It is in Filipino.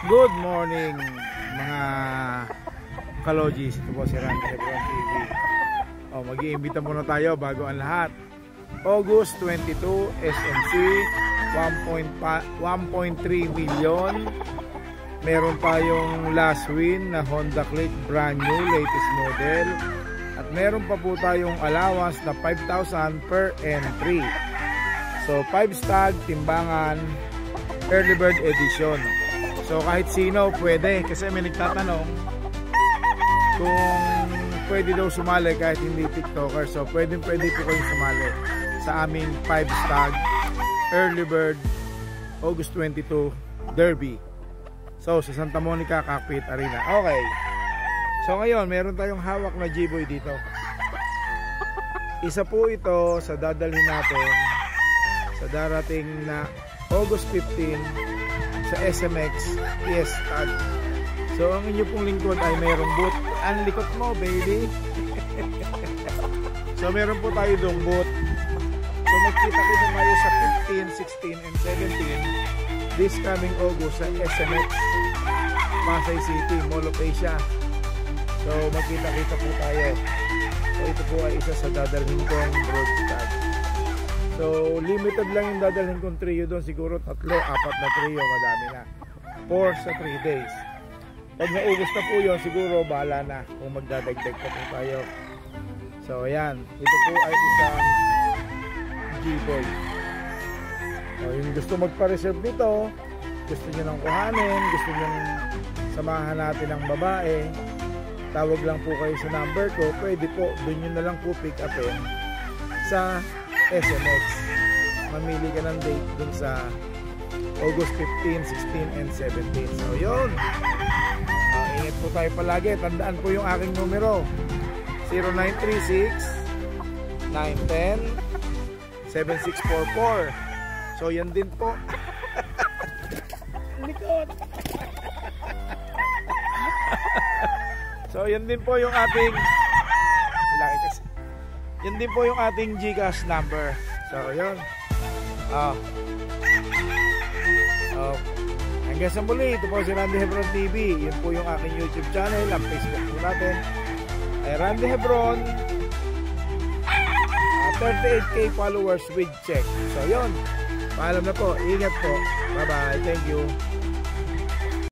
Good morning mga kalogis. Ito po si Randy Hebron TV. Mag-iimbita muna tayo bago ang lahat. August 22, SMC 1.3 million. Meron tayong last win na Honda Click, brand new, latest model. At meron pa po tayong allowance na 5,000 per entry. So 5 stag, timbangan, early bird edition. So kahit sino pwede, kasi may nagtatanong kung pwede daw sumali kahit hindi TikToker. So pwede po kayong sumali sa aming 5 stag early bird August 22 derby. So sa Santa Monica Cockpit Arena. Okay. So ngayon meron tayong hawak na G-Boy dito. Isa po ito sa dadalhin natin sa darating na August 15 sa SMX Fiesta. So ang inyo pong lingkod ay mayroong boot. Ang likot mo, baby. So meron po tayo dong boot. So magkita-kita tayo sa 15, 16 and 17 this coming August sa SMX Pasay City, Mall of Asia. So magkita-kita po tayo. So ito po ay isa sa dadalhin kong broadcast. So limited lang yung dadalhin kong trio doon. Siguro 3, 4 na trio, madami na. 4 sa 3 days. Pag naubos na po yun, siguro bahala na kung magdadagdag pa po tayo. So ayan, ito po ay isang G-Boy. So yung gusto magpa-reserve nito, gusto nyo nang kuhanin, gusto nyo samahan natin ng babae, tawag lang po kayo sa number ko. Pwede po, doon nyo na lang po pick upin sa SMX. Mamili ka ng date dun sa August 15, 16 and 17. So yun, ingat po tayo palagi. Tandaan po yung aking numero 0936 910 7644. So yan din po. Likod. So yan din po yung ating yan din po yung ating GCash number. So yun. Hanggang sa muli, ito po si Randy Hebron TV. Yun po yung aking YouTube channel. Ang Facebook po natin ay Randy Hebron. 38k followers with check. So yun, paalam na po. Ingat po. Bye bye. Thank you.